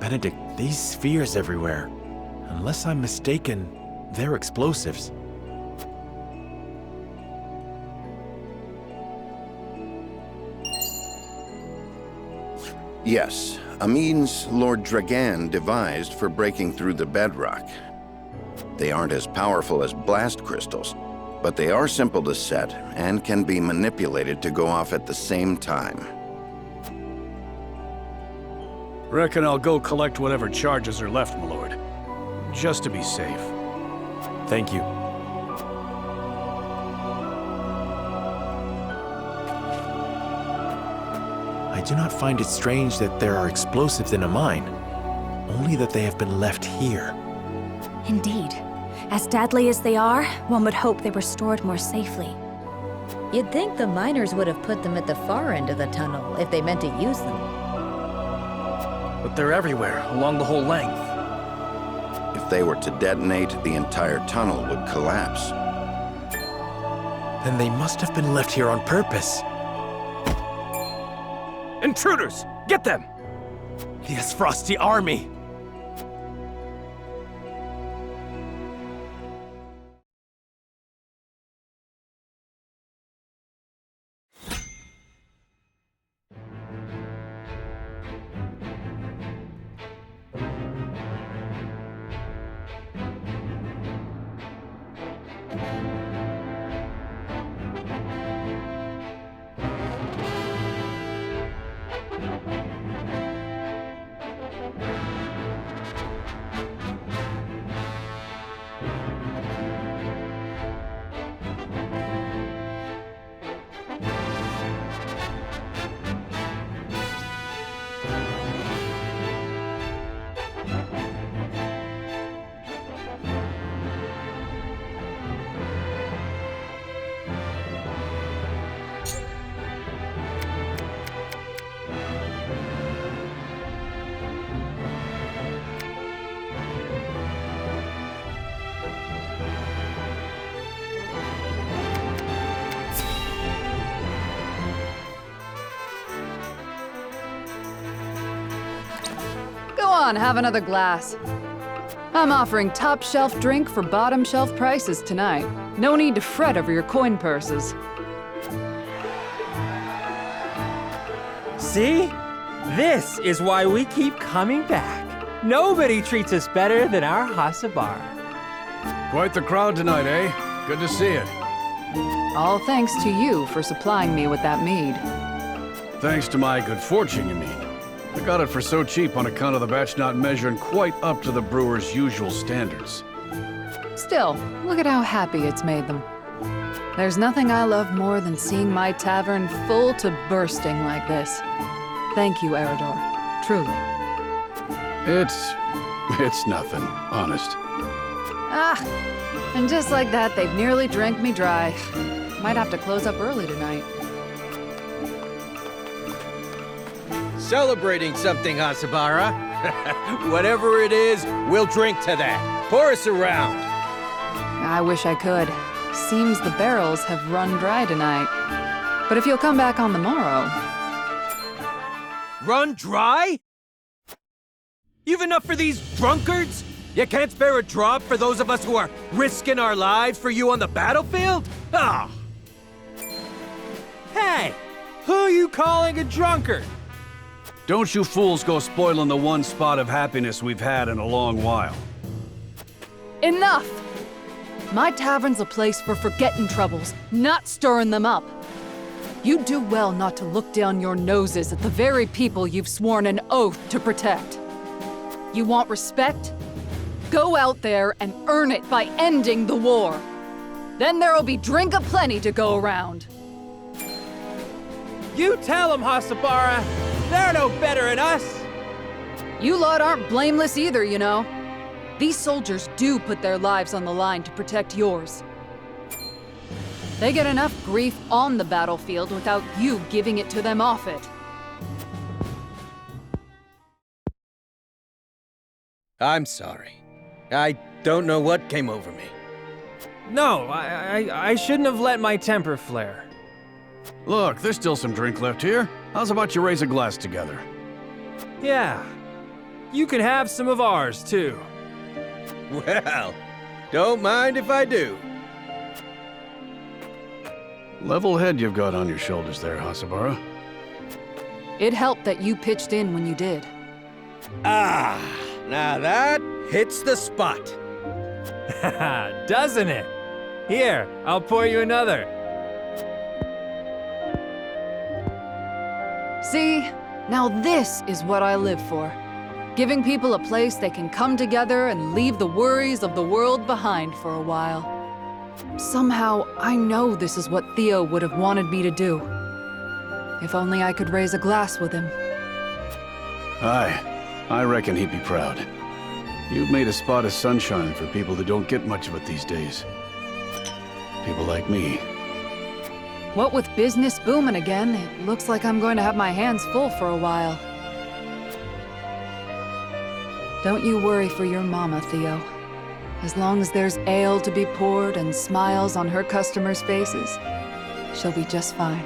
Benedict, these spheres everywhere. Unless I'm mistaken, they're explosives. Yes, a means Lord Dragan devised for breaking through the bedrock. They aren't as powerful as blast crystals, but they are simple to set and can be manipulated to go off at the same time. Reckon I'll go collect whatever charges are left, my lord. Just to be safe. Thank you. I do not find it strange that there are explosives in a mine, only that they have been left here. Indeed. As deadly as they are, one would hope they were stored more safely. You'd think the miners would have put them at the far end of the tunnel if they meant to use them. But they're everywhere, along the whole length. If they were to detonate, the entire tunnel would collapse. Then they must have been left here on purpose. Intruders! Get them! The Frosty army! Go on, have another glass. I'm offering top shelf drink for bottom shelf prices tonight. No need to fret over your coin purses. See? This is why we keep coming back. Nobody treats us better than our Hasabara. Quite the crowd tonight, eh? Good to see it. All thanks to you for supplying me with that mead. Thanks to my good fortune, you mean. I got it for so cheap on account of the batch not measuring quite up to the brewer's usual standards. Still, look at how happy it's made them. There's nothing I love more than seeing my tavern full to bursting like this. Thank you, Eridor. Truly. It's nothing, honest. Ah, and just like that, they've nearly drank me dry. Might have to close up early tonight. Celebrating something, Hasabara. Whatever it is, we'll drink to that. Pour us around. I wish I could. Seems the barrels have run dry tonight. But if you'll come back on the morrow... Run dry? You've enough for these drunkards? You can't spare a drop for those of us who are risking our lives for you on the battlefield? Ah! Hey! Who are you calling a drunkard? Don't you fools go spoiling the one spot of happiness we've had in a long while. Enough! My tavern's a place for forgetting troubles, not stirring them up. You do well not to look down your noses at the very people you've sworn an oath to protect. You want respect? Go out there and earn it by ending the war. Then there'll be drink aplenty to go around. You tell them, Hasabara. They're no better than us. You lot aren't blameless either, you know. These soldiers do put their lives on the line to protect yours. They get enough grief on the battlefield without you giving it to them off it. I'm sorry. I don't know what came over me. No, I shouldn't have let my temper flare. Look, there's still some drink left here. How's about you raise a glass together? Yeah. You can have some of ours, too. Well, don't mind if I do. Level head you've got on your shoulders there, Hasabara. It helped that you pitched in when you did. Ah, now that hits the spot. Doesn't it? Here, I'll pour you another. See? Now this is what I live for. Giving people a place they can come together and leave the worries of the world behind for a while. Somehow, I know this is what Theo would have wanted me to do. If only I could raise a glass with him. Aye, I reckon he'd be proud. You've made a spot of sunshine for people that don't get much of it these days. People like me. What with business booming again, it looks like I'm going to have my hands full for a while. Don't you worry for your mama, Theo. As long as there's ale to be poured and smiles on her customers' faces, she'll be just fine.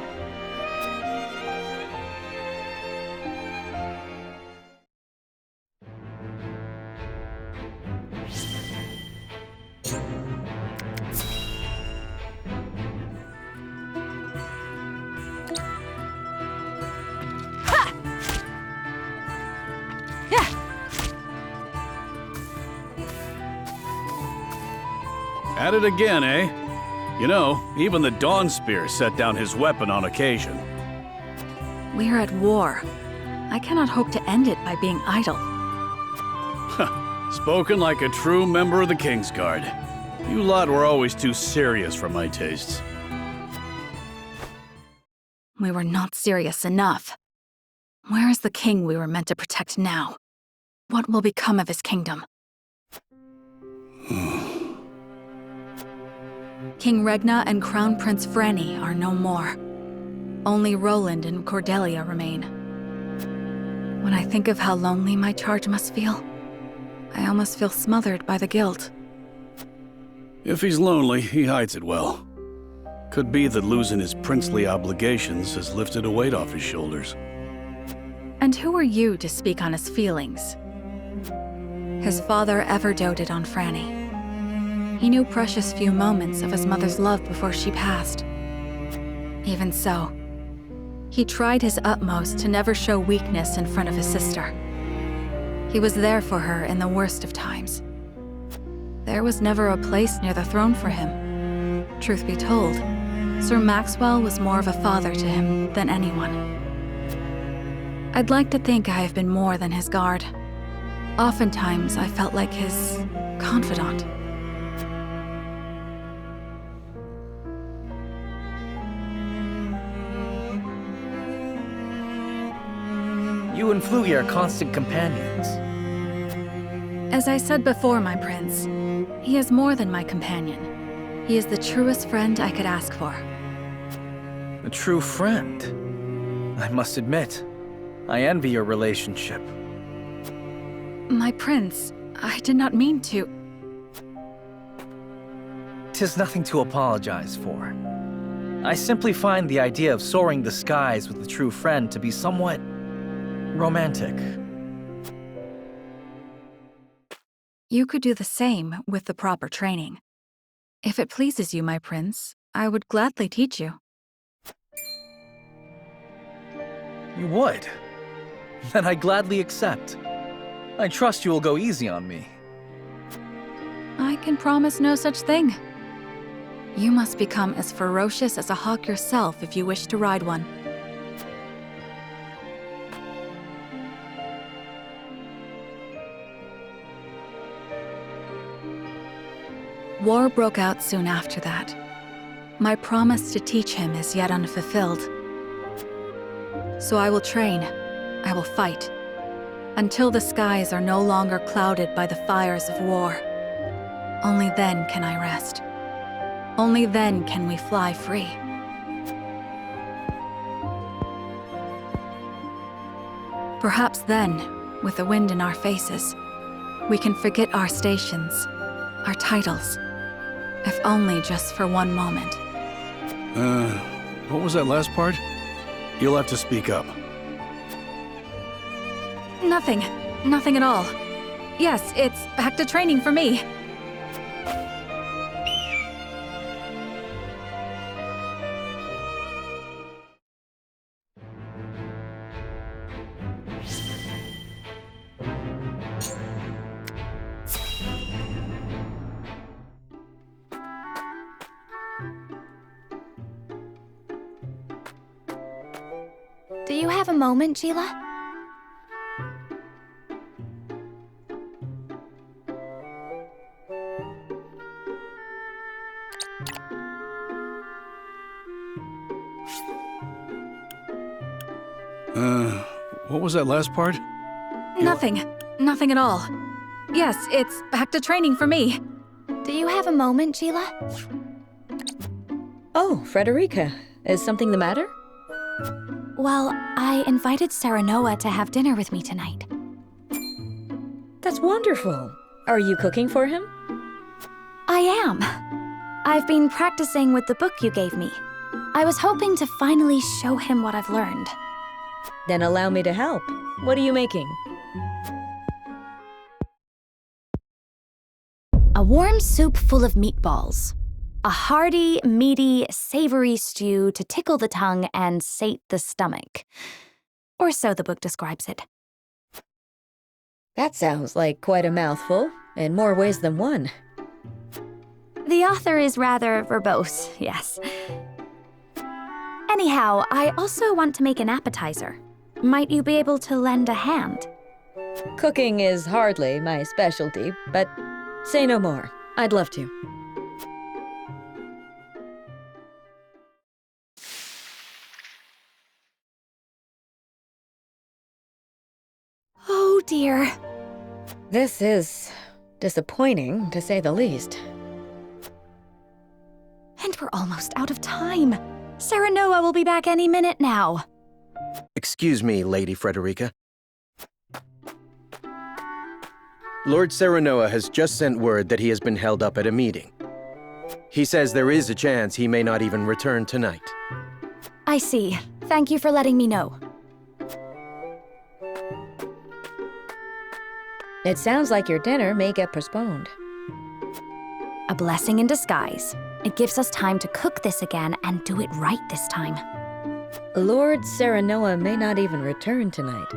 At it again, eh? You know, even the Dawn Spear set down his weapon on occasion. We're at war. I cannot hope to end it by being idle. Spoken like a true member of the Kingsguard. You lot were always too serious for my tastes. We were not serious enough. Where is the king we were meant to protect now? What will become of his kingdom? King Regna and Crown Prince Franny are no more. Only Roland and Cordelia remain. When I think of how lonely my charge must feel, I almost feel smothered by the guilt. If he's lonely, he hides it well. Could be that losing his princely obligations has lifted a weight off his shoulders. And who are you to speak on his feelings? His father ever doted on Franny. He knew precious few moments of his mother's love before she passed. Even so, he tried his utmost to never show weakness in front of his sister. He was there for her in the worst of times. There was never a place near the throne for him. Truth be told, Sir Maxwell was more of a father to him than anyone. I'd like to think I have been more than his guard. Oftentimes, I felt like his confidant. You and Flugy are constant companions. As I said before, my prince, he is more than my companion. He is the truest friend I could ask for. A true friend. I must admit, I envy your relationship. My prince, I did not mean to. 'Tis nothing to apologize for. I simply find the idea of soaring the skies with a true friend to be somewhat romantic. You could do the same with the proper training. If it pleases you, my prince, I would gladly teach you. You would? Then I gladly accept. I trust you will go easy on me. I can promise no such thing. You must become as ferocious as a hawk yourself if you wish to ride one. War broke out soon after that. My promise to teach him is yet unfulfilled. So I will train, I will fight, until the skies are no longer clouded by the fires of war. Only then can I rest. Only then can we fly free. Perhaps then, with the wind in our faces, we can forget our stations, our titles, if only just for one moment. What was that last part? You'll have to speak up. Nothing. nothing at all. Yes, it's back to training for me. Do you have a moment, Sheila? What was that last part? Nothing. Nothing at all. Yes, it's back to training for me. Do you have a moment, Sheila? Oh, Frederica. Is something the matter? Well, I invited Serenoa to have dinner with me tonight. That's wonderful. Are you cooking for him? I am. I've been practicing with the book you gave me. I was hoping to finally show him what I've learned. Then allow me to help. What are you making? A warm soup full of meatballs. A hearty, meaty, savory stew to tickle the tongue and sate the stomach. Or so the book describes it. That sounds like quite a mouthful, in more ways than one. The author is rather verbose, yes. Anyhow, I also want to make an appetizer. Might you be able to lend a hand? Cooking is hardly my specialty, but say no more. I'd love to. Oh dear. This is disappointing, to say the least. And we're almost out of time. Serenoa will be back any minute now. Excuse me, Lady Frederica. Lord Serenoa has just sent word that he has been held up at a meeting. He says there is a chance he may not even return tonight. I see. Thank you for letting me know. It sounds like your dinner may get postponed. A blessing in disguise. It gives us time to cook this again and do it right this time. Lord Serenoa may not even return tonight.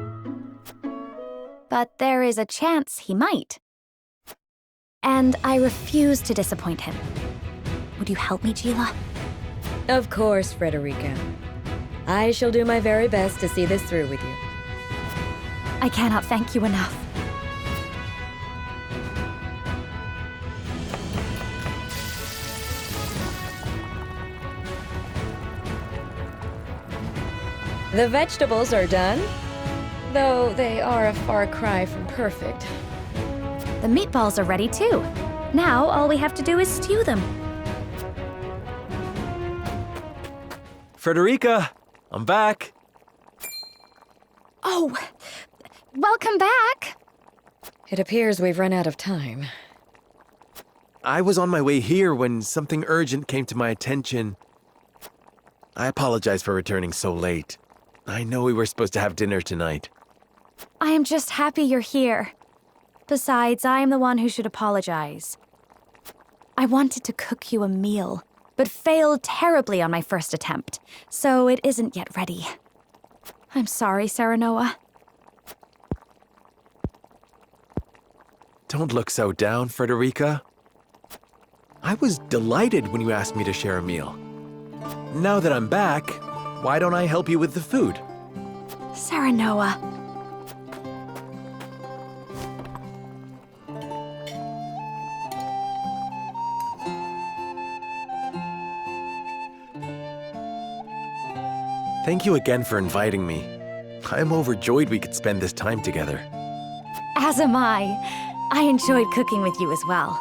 But there is a chance he might. And I refuse to disappoint him. Would you help me, Sheila? Of course, Frederica. I shall do my very best to see this through with you. I cannot thank you enough. The vegetables are done, though they are a far cry from perfect. The meatballs are ready too. Now all we have to do is stew them. Frederica, I'm back. Oh, welcome back. It appears we've run out of time. I was on my way here when something urgent came to my attention. I apologize for returning so late. I know we were supposed to have dinner tonight. I am just happy you're here. Besides, I am the one who should apologize. I wanted to cook you a meal, but failed terribly on my first attempt, so it isn't yet ready. I'm sorry, Serenoa. Don't look so down, Frederica. I was delighted when you asked me to share a meal. Now that I'm back, why don't I help you with the food? Serenoa. Thank you again for inviting me. I'm overjoyed we could spend this time together. As am I. I enjoyed cooking with you as well.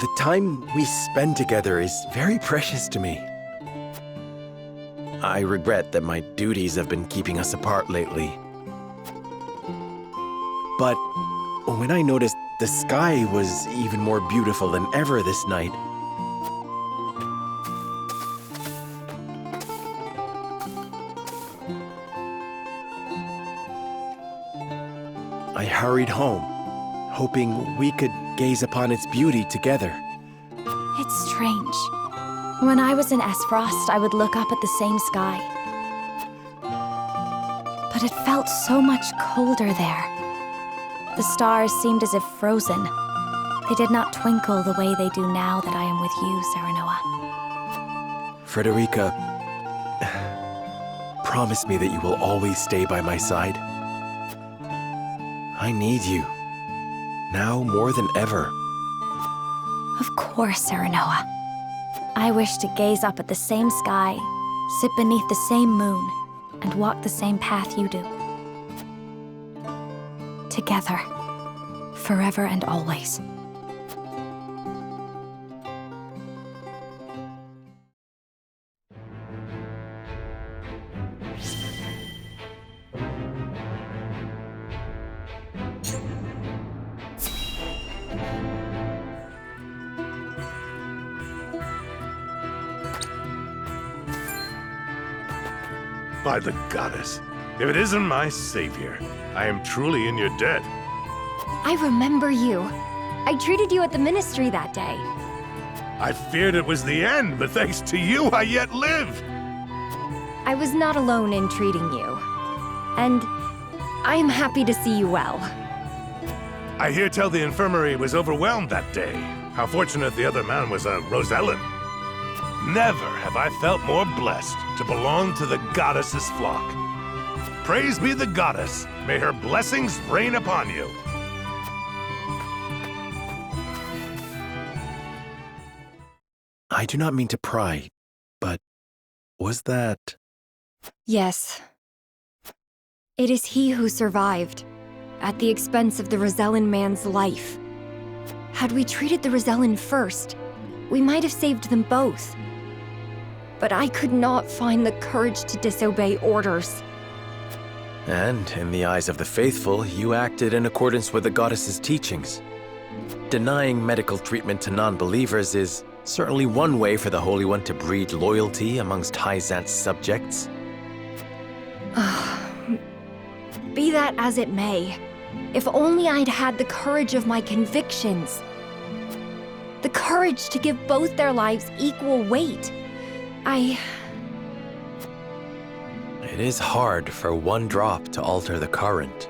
The time we spend together is very precious to me. I regret that my duties have been keeping us apart lately. But when I noticed the sky was even more beautiful than ever this night, I hurried home, hoping we could gaze upon its beauty together. It's strange. When I was in Esfrost, I would look up at the same sky. But it felt so much colder there. The stars seemed as if frozen. They did not twinkle the way they do now that I am with you, Serenoa. Frederica, promise me that you will always stay by my side. I need you, now more than ever. Of course, Serenoa. I wish to gaze up at the same sky, sit beneath the same moon, and walk the same path you do. Together, forever and always. By the goddess, if it isn't my savior, I am truly in your debt. I remember you. I treated you at the ministry that day. I feared it was the end, but thanks to you, I yet live. I was not alone in treating you. And I am happy to see you well. I hear tell the infirmary was overwhelmed that day. How fortunate the other man was a Rosellen. Never have I felt more blessed to belong to the goddess's flock. Praise be the goddess. May her blessings rain upon you. I do not mean to pry, but was that... Yes. It is he who survived, at the expense of the Rosellan man's life. Had we treated the Rosellan first, we might have saved them both. But I could not find the courage to disobey orders. And, in the eyes of the faithful, you acted in accordance with the goddess's teachings. Denying medical treatment to non-believers is certainly one way for the Holy One to breed loyalty amongst Hyzant's subjects. Be that as it may, if only I'd had the courage of my convictions. The courage to give both their lives equal weight. It is hard for one drop to alter the current.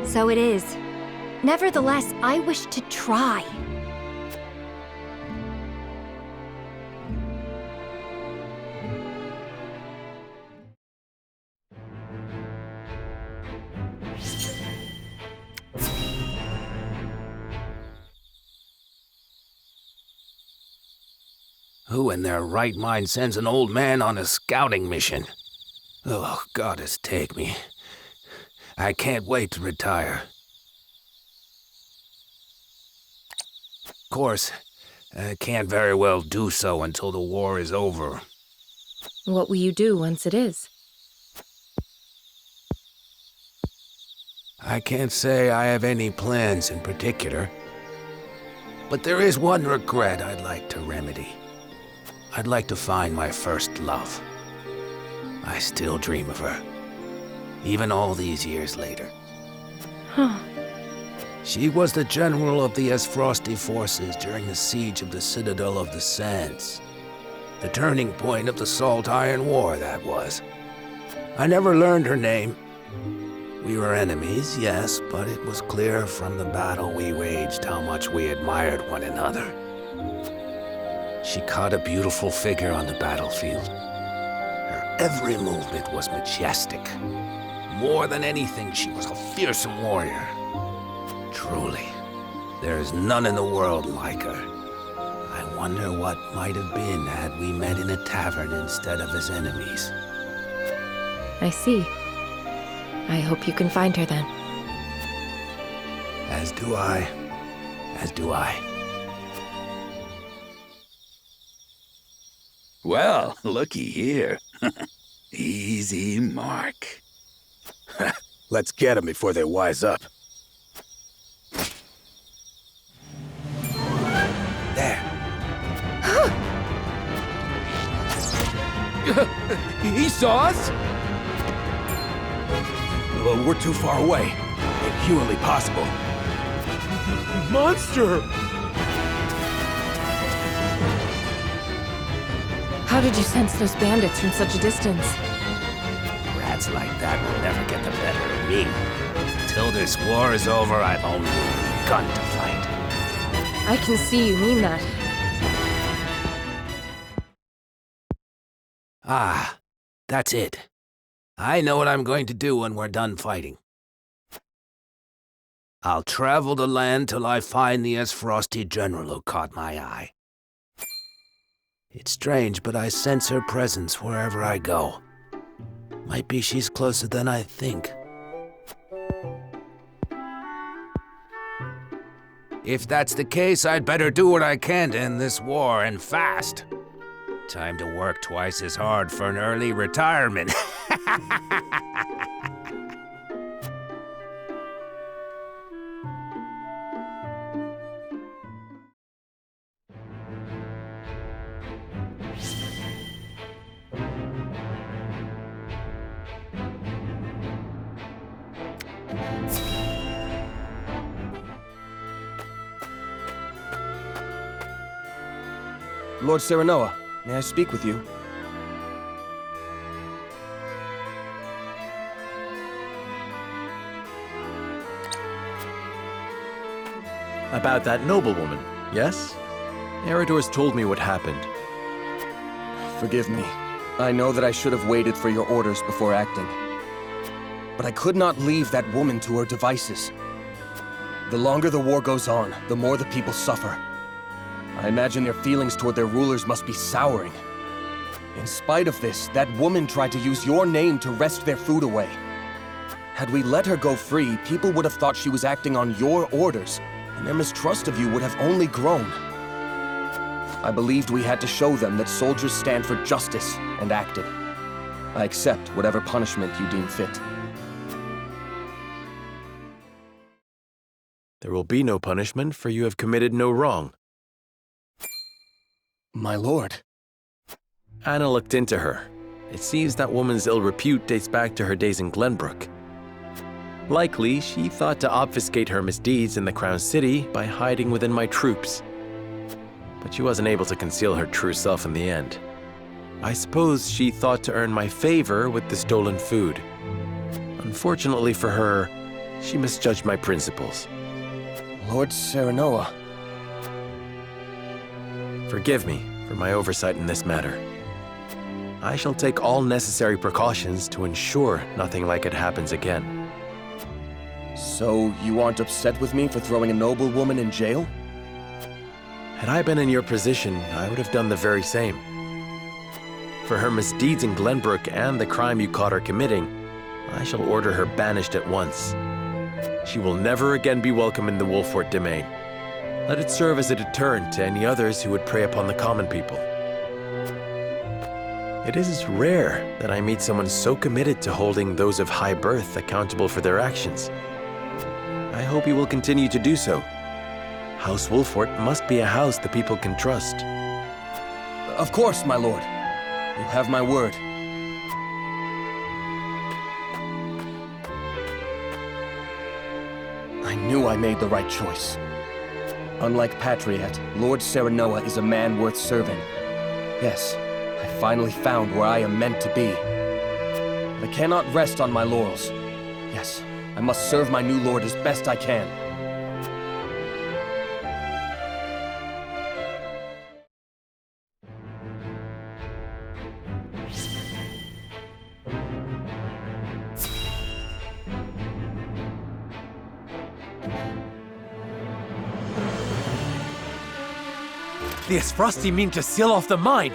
So it is. Nevertheless, I wish to try. Who in their right mind sends an old man on a scouting mission? Oh, goddess, take me. I can't wait to retire. Of course, I can't very well do so until the war is over. What will you do once it is? I can't say I have any plans in particular. But there is one regret I'd like to remedy. I'd like to find my first love. I still dream of her, even all these years later. Huh. She was the general of the Esfrosti forces during the siege of the Citadel of the Sands. The turning point of the Salt Iron War, that was. I never learned her name. We were enemies, yes, but it was clear from the battle we waged how much we admired one another. She caught a beautiful figure on the battlefield. Her every movement was majestic. More than anything, she was a fearsome warrior. Truly, there is none in the world like her. I wonder what might have been had we met in a tavern instead of as enemies. I see. I hope you can find her then. As do I. As do I. Well, looky here. Easy mark. Let's get them before they wise up. There. He saw us? Well, we're too far away. humanly possible. Monster! How did you sense those bandits from such a distance? Rats like that will never get the better of me. Till this war is over, I've only begun to fight. I can see you mean that. Ah, that's it. I know what I'm going to do when we're done fighting. I'll travel the land till I find the Frosty general who caught my eye. It's strange, but I sense her presence wherever I go. Might be she's closer than I think. If that's the case, I'd better do what I can to end this war, and fast. Time to work twice as hard for an early retirement. Lord Serenoa, may I speak with you? About that noblewoman, yes? Eridor's told me what happened. Forgive me. I know that I should have waited for your orders before acting. But I could not leave that woman to her devices. The longer the war goes on, the more the people suffer. I imagine their feelings toward their rulers must be souring. In spite of this, that woman tried to use your name to wrest their food away. Had we let her go free, people would have thought she was acting on your orders, and their mistrust of you would have only grown. I believed we had to show them that soldiers stand for justice, and acted. I accept whatever punishment you deem fit. There will be no punishment, for you have committed no wrong. My lord. Anna looked into her. It seems that woman's ill repute dates back to her days in Glenbrook. Likely, she thought to obfuscate her misdeeds in the Crown City by hiding within my troops. But she wasn't able to conceal her true self in the end. I suppose she thought to earn my favor with the stolen food. Unfortunately for her, she misjudged my principles. Lord Serenoa. Forgive me for my oversight in this matter. I shall take all necessary precautions to ensure nothing like it happens again. So, you aren't upset with me for throwing a noblewoman in jail? Had I been in your position, I would have done the very same. For her misdeeds in Glenbrook and the crime you caught her committing, I shall order her banished at once. She will never again be welcome in the Wolfort domain. Let it serve as a deterrent to any others who would prey upon the common people. It is rare that I meet someone so committed to holding those of high birth accountable for their actions. I hope you will continue to do so. House Wolfort must be a house the people can trust. Of course, my lord. You have my word. I knew I made the right choice. Unlike Patriot, Lord Serenoa is a man worth serving. Yes, I finally found where I am meant to be. I cannot rest on my laurels. Yes, I must serve my new lord as best I can. The Frosty mean to seal off the mine!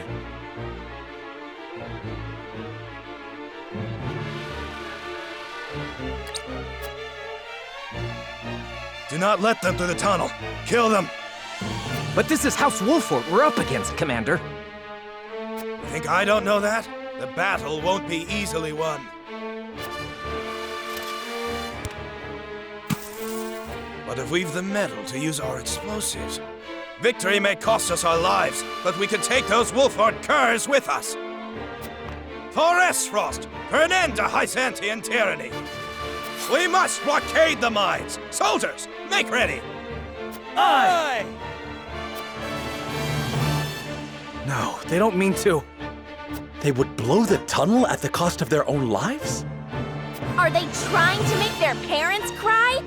Do not let them through the tunnel. Kill them. But this is House Wolfort we're up against, Commander. You think I don't know that? The battle won't be easily won. But if we've the mettle to use our explosives, victory may cost us our lives, but we can take those Wolfort curs with us. For Esfrost, for an end to Hysantian tyranny. We must blockade the mines! Soldiers, make ready! Aye! No, they don't mean to. They would blow the tunnel at the cost of their own lives? Are they trying to make their parents cry?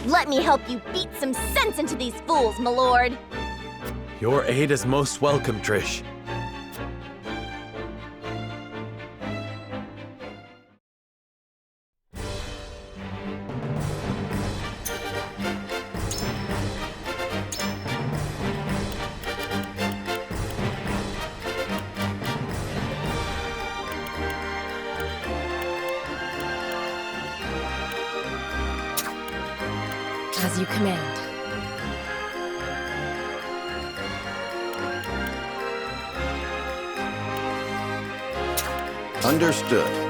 Let me help you beat some sense into these fools, my lord. Your aid is most welcome, Trish. As you command. Understood.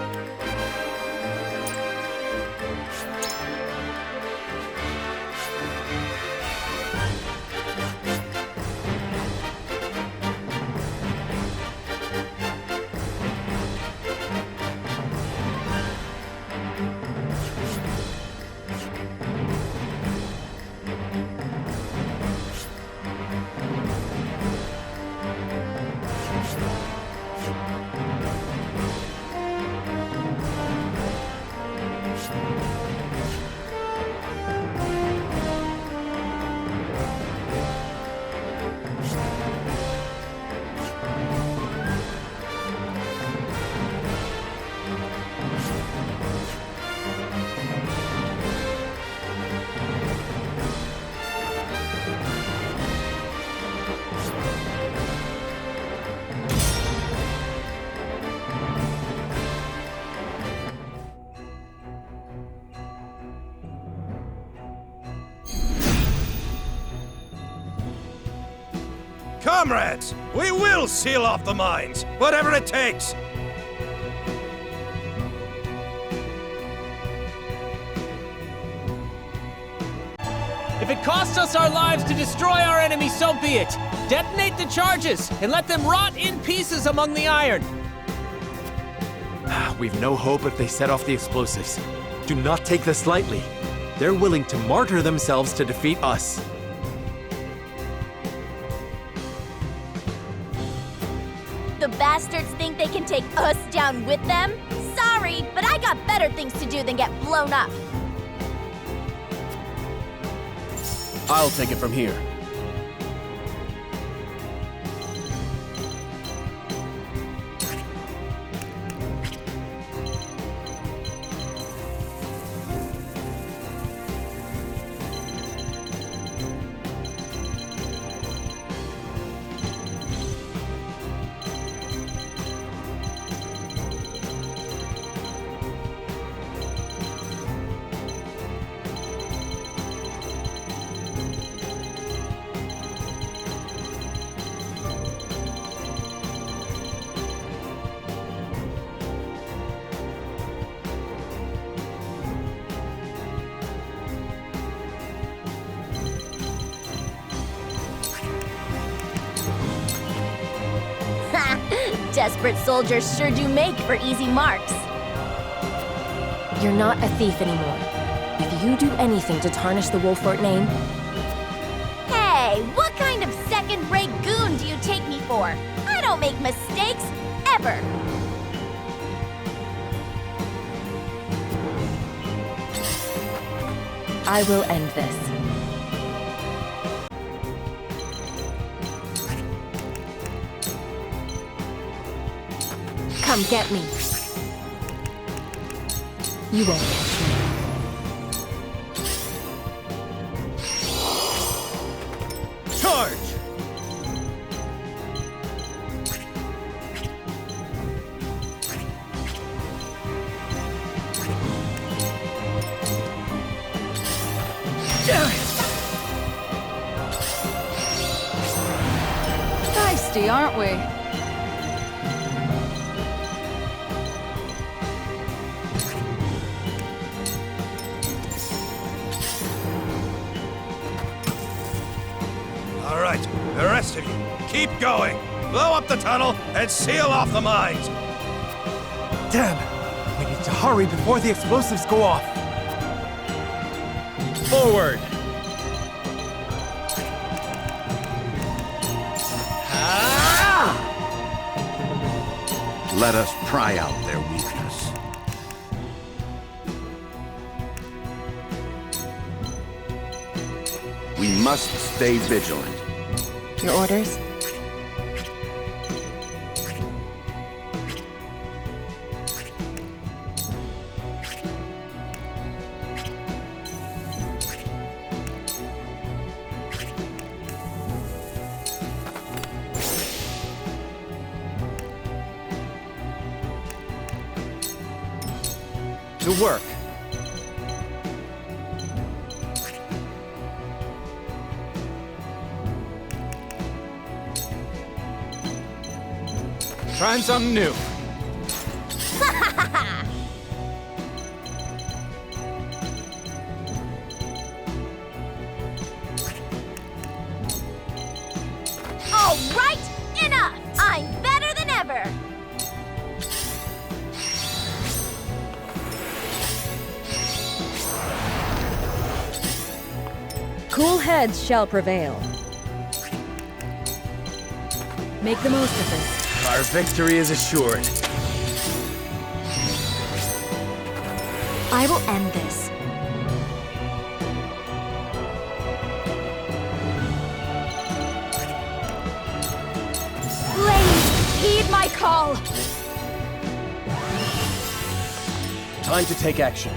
Comrades, we will seal off the mines, whatever it takes. If it costs us our lives to destroy our enemy, so be it. Detonate the charges and let them rot in pieces among the iron. We've no hope if they set off the explosives. Do not take this lightly. They're willing to martyr themselves to defeat us. The bastards think they can take us down with them? Sorry, but I got better things to do than get blown up. I'll take it from here. Desperate soldiers sure do make for easy marks. You're not a thief anymore. If you do anything to tarnish the Wolfort name... Hey, what kind of second-rate goon do you take me for? I don't make mistakes, ever. I will end this. Come get me. You won't catch me. Charge! Feisty, aren't we? All right, the rest of you, keep going. Blow up the tunnel and seal off the mines. Damn! We need to hurry before the explosives go off. forward! Let us pry out their weakness. We must stay vigilant. Your orders? To work. Trying something new. All right, enough! I'm better than ever! Cool heads shall prevail. Make the most of this. Our victory is assured. I will end this. Blade, heed my call! Time to take action.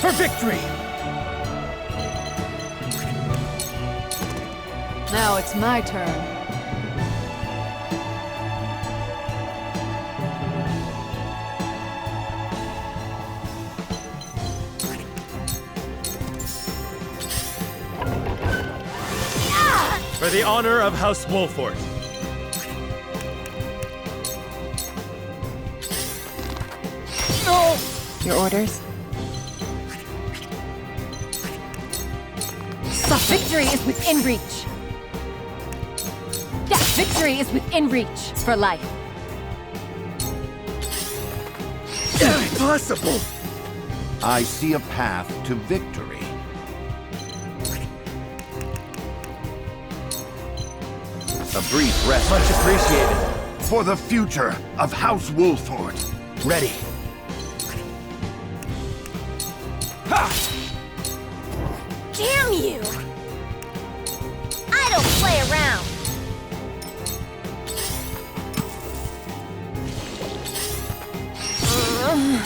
For victory! Now it's my turn. For the honor of House Wolford. No! Your orders? Victory is within reach. That victory is within reach for life. Impossible! I see a path to victory. A brief rest. Much appreciated. For the future of House Wolford. Ready. Ha! Damn you! I don't play around.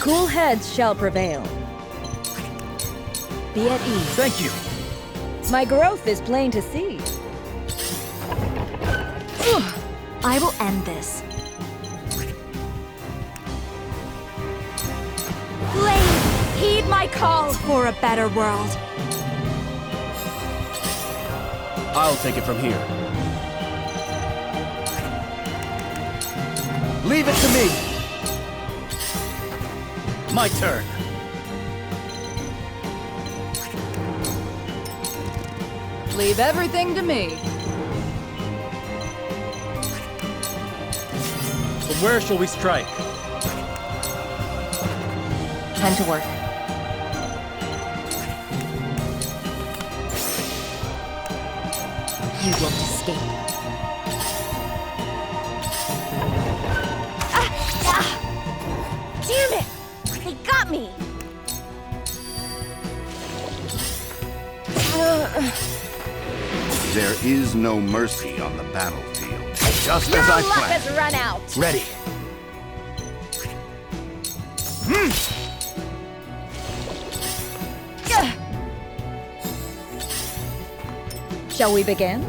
Cool heads shall prevail. Be at ease. Thank you. My growth is plain to see. I will end this. Blade, heed my call for a better world. I'll take it from here. Leave it to me! My turn. Leave everything to me. But where shall we strike? Time to work. You won't escape. Damn it! They got me! There is no mercy on the battlefield. Just Your as I luck planned. has run out! Ready. Shall we begin?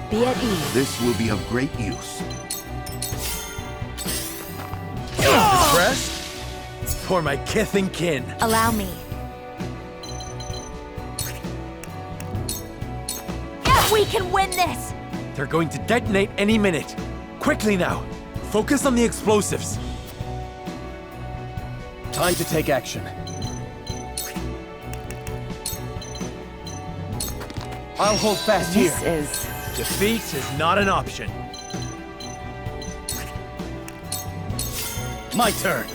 Be at ease. This will be of great use. Rest? For my kith and kin. Allow me. We can win this! They're going to detonate any minute. Quickly now. Focus on the explosives. Time to take action. I'll hold fast here. This is... Defeat is not an option. My turn.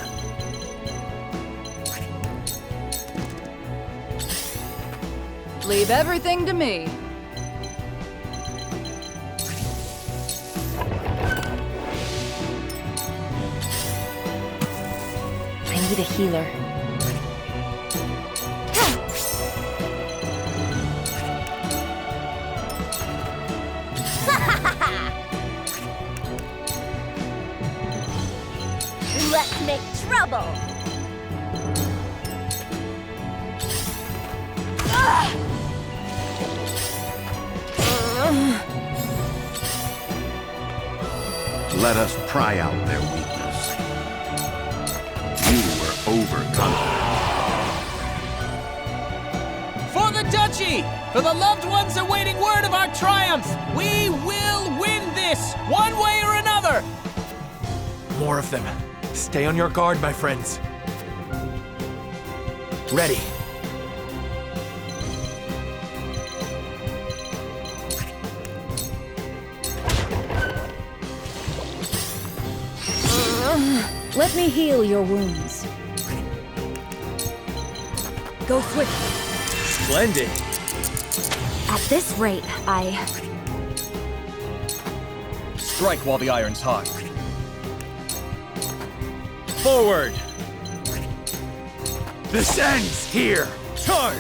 Leave everything to me. I need a healer. Let's make trouble! Let us pry out their weakness. You were overconfident. For the Duchy! For the loved ones awaiting word of our triumph! We will win this, one way or another! More of them. Stay on your guard, my friends. Ready. Let me heal your wounds. Go swiftly. Splendid. At this rate, Strike while the iron's hot. Forward! This ends here! Charge!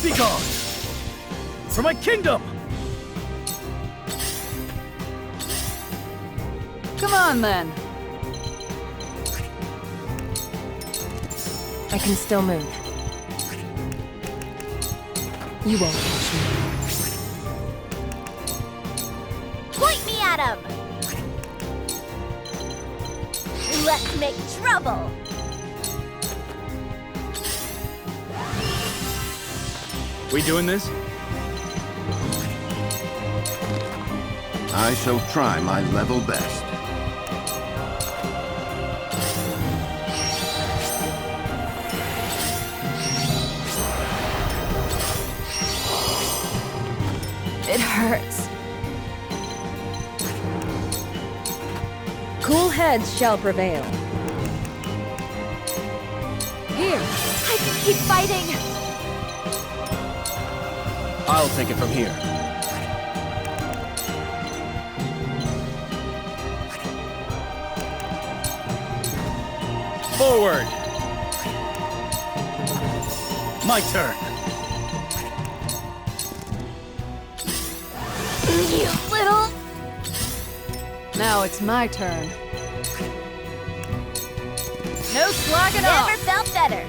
Be gone! For my kingdom! Come on, then. I can still move. You won't catch me. Point me at him! Let's make trouble! We doing this? I shall try my level best. it hurts. Cool heads shall prevail. Here! I can keep fighting! I'll take it from here. Forward! My turn. You little... Now it's my turn. No slacking off! Never felt better!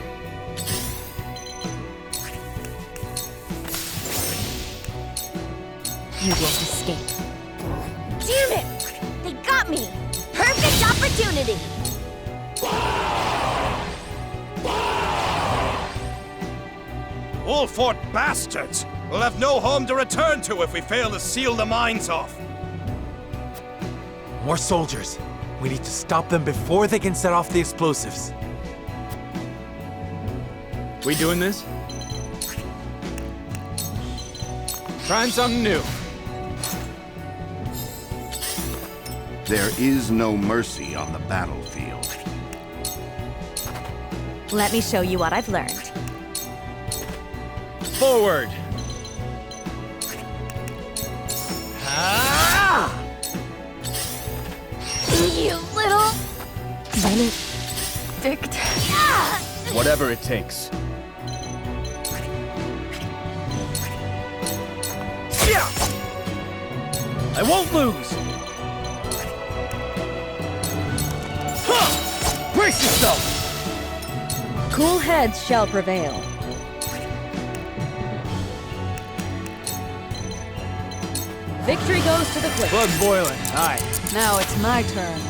You won't escape. Damn it! They got me! Perfect opportunity! Wolfort bastards! We'll have no home to return to if we fail to seal the mines off. More soldiers. We need to stop them before they can set off the explosives. We doing this? Trying something new. There is no mercy on the battlefield. Let me show you what I've learned. Forward! You little... Benedict. Whatever it takes. I won't lose! Brace yourself! Cool heads shall prevail. Victory goes to the quick. Blood's boiling. Aye. Now it's my turn.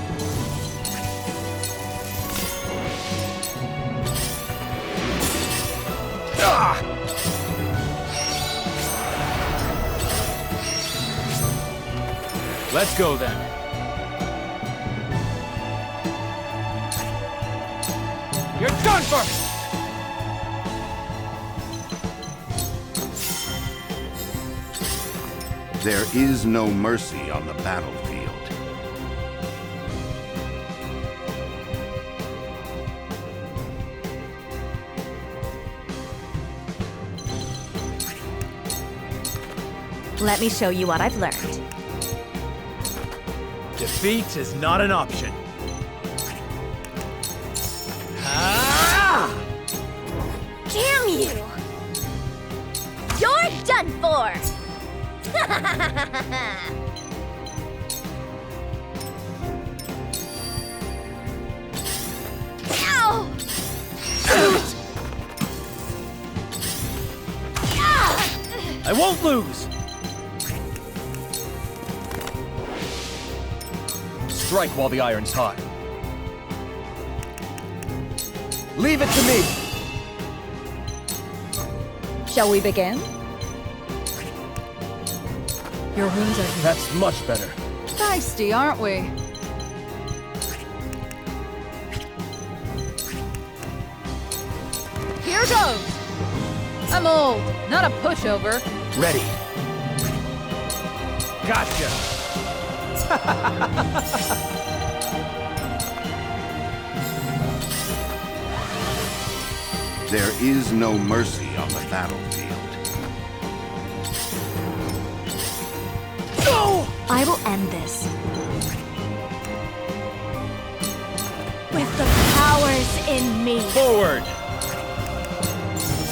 Let's go then. You're done for! There is no mercy on the battlefield. Let me show you what I've learned. Defeat is not an option. Damn you! You're done for! Ow! I won't lose! Strike while the iron's hot. Leave it to me! Shall we begin? Your wounds are healed. That's much better. Feisty, aren't we? Here goes! I'm old, not a pushover. Ready. Gotcha! There is no mercy on the battlefield. I will end this. With the powers in me. Forward!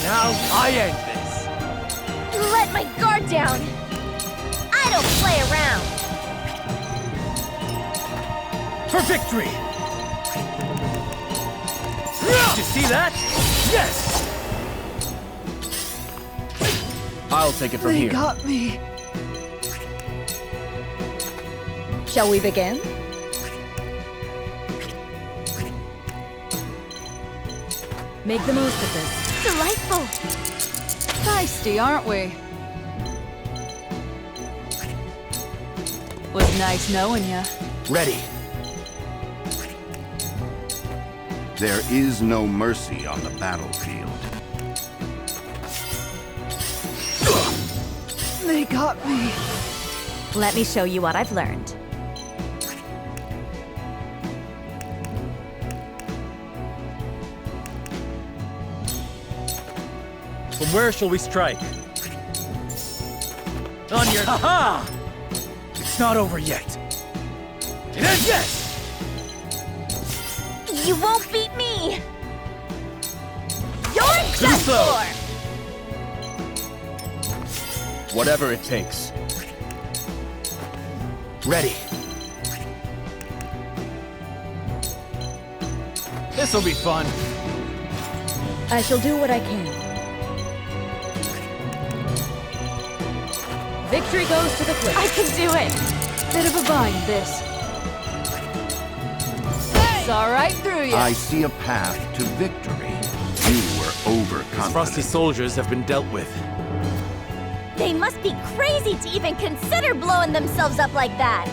Now I end this. Let my guard down! I don't play around! For victory! Did you see that? Yes! I'll take it from They here. got me. Shall we begin? Make the most of this. Delightful! Feisty, aren't we? Was nice knowing ya. Ready. There is no mercy on the battlefield. They got me. Let me show you what I've learned. From where shall we strike? On your... Ha-ha! It's not over yet. It is yet! You won't beat me! You're done for! Whatever it takes. Ready. This'll be fun. I shall do what I can. Victory goes to the quick. I can do it! Bit of a bind, this. Saw right through you. I see a path to victory. You were overconfident. Frosty soldiers have been dealt with. They must be crazy to even consider blowing themselves up like that!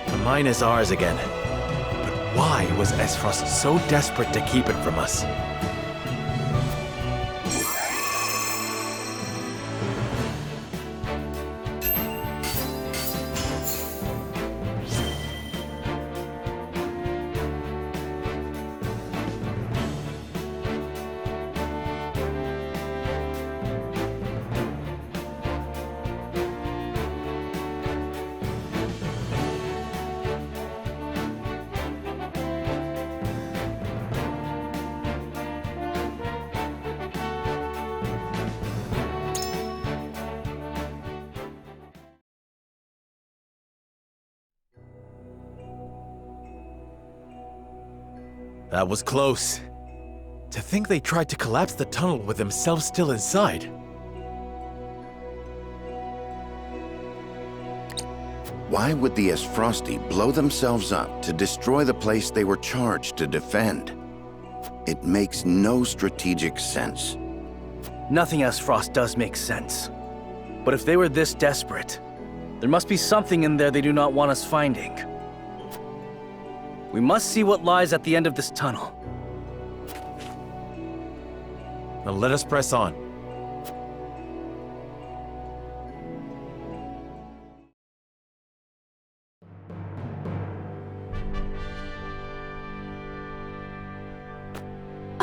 The mine is ours again. But why was Esfrost so desperate to keep it from us? That was close. To think they tried to collapse the tunnel with themselves still inside. Why would the Esfrosti blow themselves up to destroy the place they were charged to defend? It makes no strategic sense. Nothing Esfrost does make sense. But if they were this desperate, there must be something in there they do not want us finding. We must see what lies at the end of this tunnel. Now let us press on.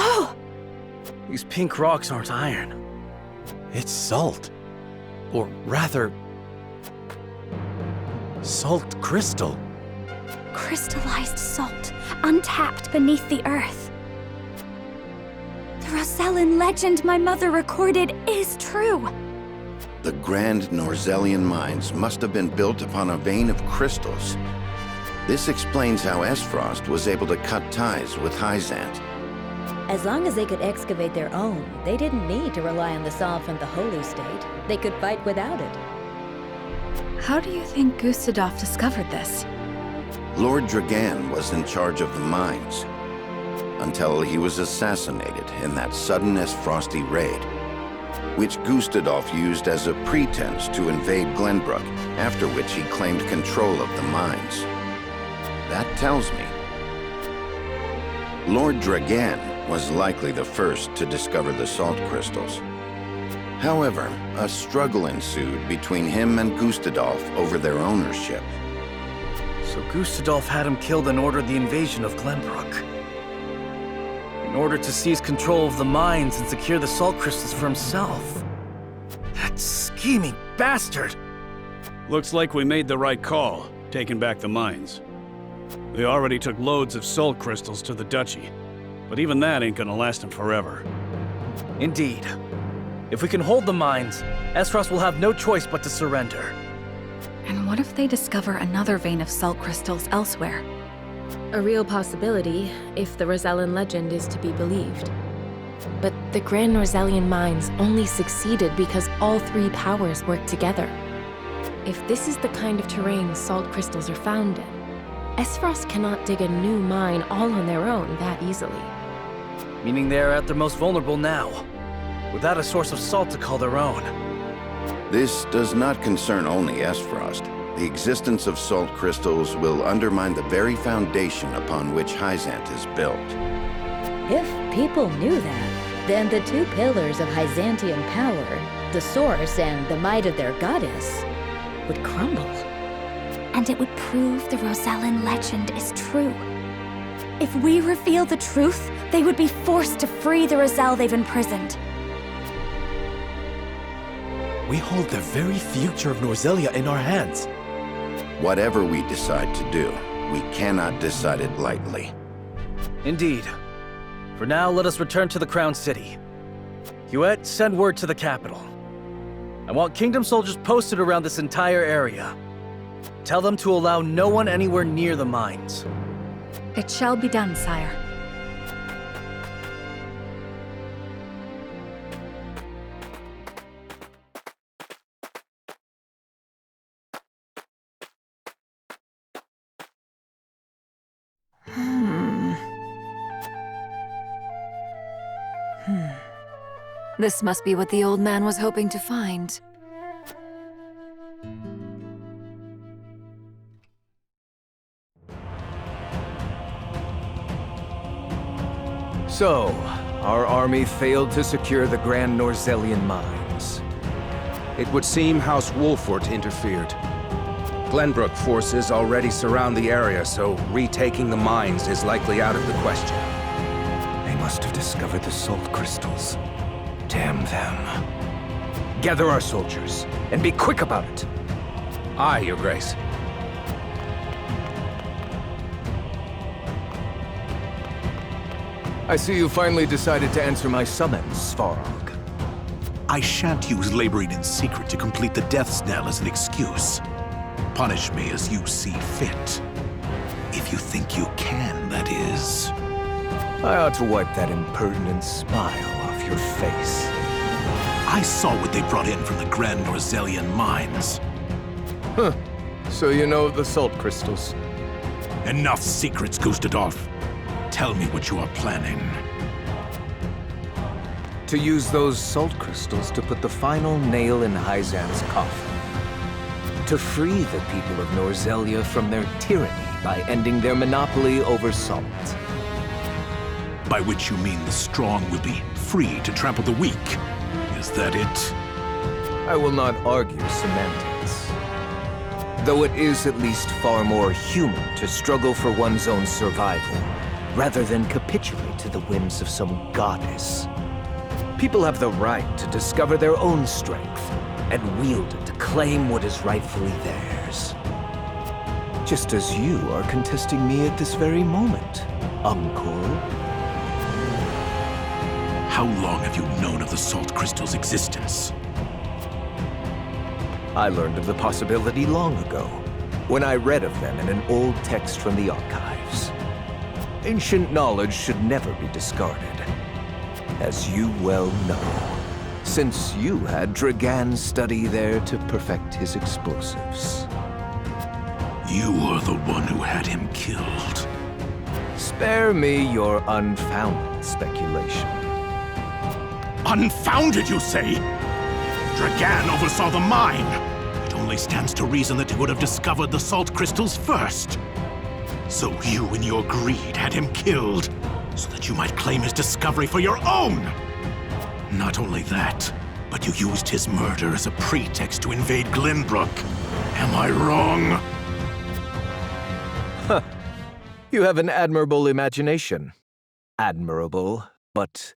Oh! These pink rocks aren't iron. It's salt. Or rather, salt crystal. Crystallized salt, untapped beneath the earth. The Rosellan legend my mother recorded is true. The Grand Norzellian mines must have been built upon a vein of crystals. This explains how Esfrost was able to cut ties with Hyzant. As long as they could excavate their own, they didn't need to rely on the salt from the Holy State. They could fight without it. How do you think Gustadolf discovered this? Lord Dragan was in charge of the mines, until he was assassinated in that sudden Esfrosty raid, which Gustadolf used as a pretense to invade Glenbrook, after which he claimed control of the mines. That tells me Lord Dragan was likely the first to discover the salt crystals. However, a struggle ensued between him and Gustadolf over their ownership. So Gustadolf had him killed and ordered the invasion of Glenbrook. In order to seize control of the mines and secure the salt crystals for himself. That scheming bastard! Looks like we made the right call, taking back the mines. They already took loads of salt crystals to the Duchy, but even that ain't gonna last them forever. Indeed. If we can hold the mines, Esfrost will have no choice but to surrender. And what if they discover another vein of salt crystals elsewhere? A real possibility, if the Rosellan legend is to be believed. But the Grand Norzellian mines only succeeded because all three powers worked together. If this is the kind of terrain salt crystals are found in, Esfrost cannot dig a new mine all on their own that easily. Meaning they're at their most vulnerable now, without a source of salt to call their own. This does not concern only Esfrost. The existence of salt crystals will undermine the very foundation upon which Hyzant is built. If people knew that, then the two pillars of Hyzantian power, the source and the might of their goddess, would crumble. And it would prove the Rosellan legend is true. If we reveal the truth, they would be forced to free the Rosell they've imprisoned. We hold the very future of Norzellia in our hands. Whatever we decide to do, we cannot decide it lightly. Indeed. For now, let us return to the Crown City. Huet, send word to the capital. I want Kingdom soldiers posted around this entire area. Tell them to allow no one anywhere near the mines. It shall be done, sire. This must be what the old man was hoping to find. So, our army failed to secure the Grand Norzellian mines. It would seem House Wolfort interfered. Glenbrook forces already surround the area, so retaking the mines is likely out of the question. They must have discovered the salt crystals. Damn them. Gather our soldiers, and be quick about it. Aye, Your Grace. I see you finally decided to answer my summons, Svarog. I shan't use laboring in secret to complete the death's knell as an excuse. Punish me as you see fit. If you think you can, that is. I ought to wipe that impertinent smile off your face. I saw what they brought in from the Grand Norzellian mines. Huh. So you know of the salt crystals? Enough secrets, Gustadolf. Tell me what you are planning. To use those salt crystals to put the final nail in Hyzant's coffin. To free the people of Norzellia from their tyranny by ending their monopoly over salt. By which you mean the strong will be free to trample the weak. Is that it? I will not argue semantics. Though it is at least far more human to struggle for one's own survival rather than capitulate to the whims of some goddess. People have the right to discover their own strength and wield it to claim what is rightfully theirs. Just as you are contesting me at this very moment, Uncle. How long have you known of the salt crystal's existence? I learned of the possibility long ago, when I read of them in an old text from the archives. Ancient knowledge should never be discarded, as you well know, since you had Dragan study there to perfect his explosives. You are the one who had him killed. Spare me your unfounded speculation. Unfounded, you say? Dragan oversaw the mine. It only stands to reason that he would have discovered the salt crystals first. So you, in your greed, had him killed, so that you might claim his discovery for your own! Not only that, but you used his murder as a pretext to invade Glenbrook. Am I wrong? Huh. You have an admirable imagination. Admirable, but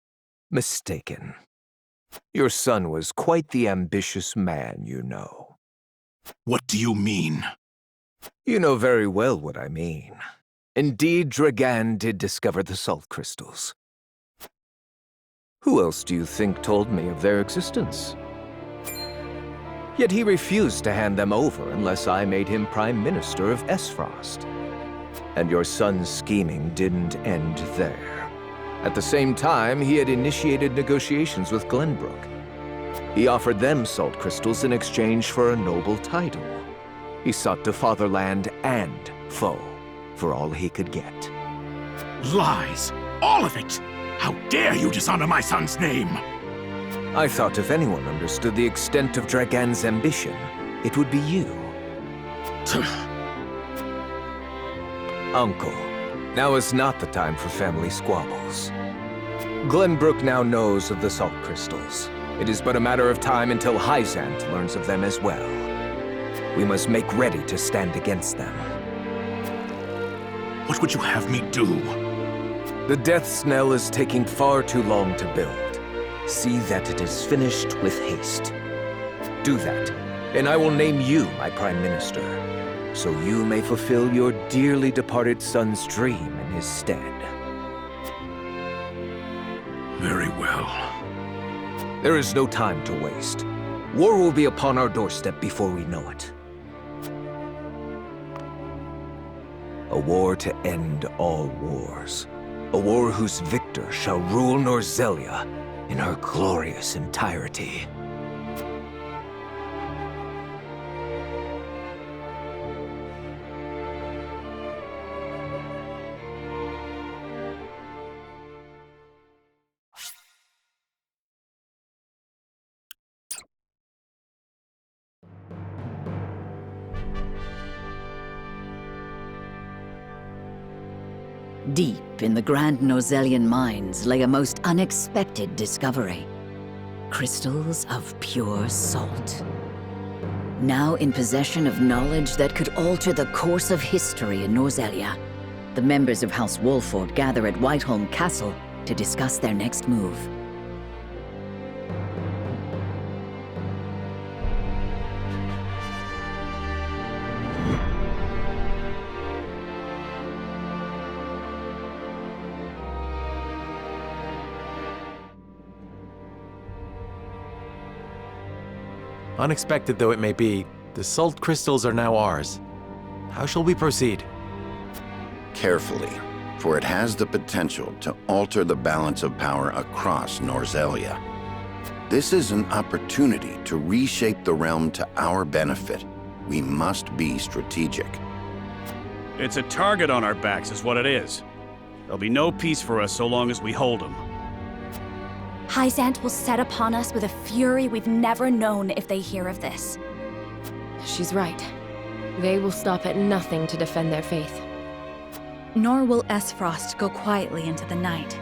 mistaken. Your son was quite the ambitious man, you know. What do you mean? You know very well what I mean. Indeed, Dragan did discover the salt crystals. Who else do you think told me of their existence? Yet he refused to hand them over unless I made him Prime Minister of Esfrost. And your son's scheming didn't end there. At the same time, he had initiated negotiations with Glenbrook. He offered them salt crystals in exchange for a noble title. He sought to fatherland and foe for all he could get. Lies! All of it! How dare you dishonor my son's name! I thought if anyone understood the extent of Dragan's ambition, it would be you. Uncle, now is not the time for family squabbles. Glenbrook now knows of the salt crystals. It is but a matter of time until Hyzant learns of them as well. We must make ready to stand against them. What would you have me do? The death knell is taking far too long to build. See that it is finished with haste. Do that, and I will name you my Prime Minister, so you may fulfill your dearly departed son's dream in his stead. Very well. There is no time to waste. War will be upon our doorstep before we know it. A war to end all wars. A war whose victor shall rule Norzelia in her glorious entirety. Deep in the Grand Norzelian mines lay a most unexpected discovery. Crystals of pure salt. Now in possession of knowledge that could alter the course of history in Norzelia, the members of House Wolford gather at Whiteholm Castle to discuss their next move. Unexpected though it may be, the salt crystals are now ours. How shall we proceed? Carefully, for it has the potential to alter the balance of power across Norzelia. This is an opportunity to reshape the realm to our benefit. We must be strategic. It's a target on our backs is what it is. There'll be no peace for us so long as we hold them. Hyzant will set upon us with a fury we've never known if they hear of this. She's right. They will stop at nothing to defend their faith. Nor will Esfrost go quietly into the night.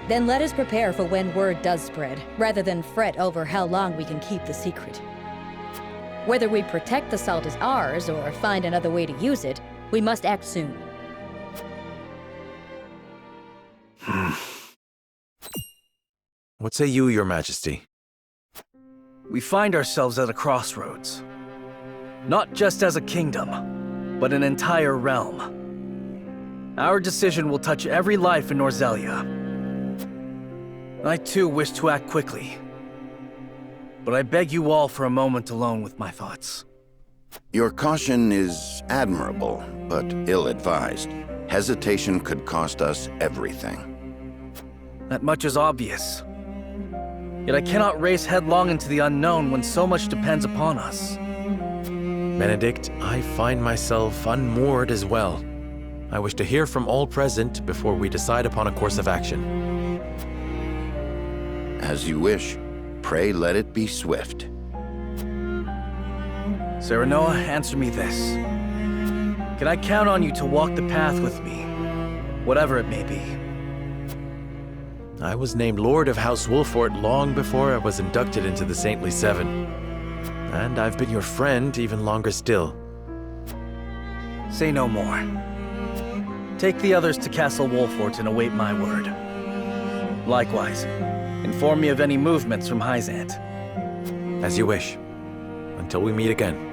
Then let us prepare for when word does spread, rather than fret over how long we can keep the secret. Whether we protect the salt as ours or find another way to use it, we must act soon. What say you, Your Majesty? We find ourselves at a crossroads. Not just as a kingdom, but an entire realm. Our decision will touch every life in Norzelia. I too wish to act quickly, but I beg you all for a moment alone with my thoughts. Your caution is admirable, but ill-advised. Hesitation could cost us everything. That much is obvious. Yet I cannot race headlong into the unknown when so much depends upon us. Benedict, I find myself unmoored as well. I wish to hear from all present before we decide upon a course of action. As you wish. Pray let it be swift. Serenoa, answer me this. Can I count on you to walk the path with me, whatever it may be? I was named Lord of House Wolfort long before I was inducted into the Saintly Seven. And I've been your friend even longer still. Say no more. Take the others to Castle Wolfort and await my word. Likewise, inform me of any movements from Hyzant. As you wish. Until we meet again.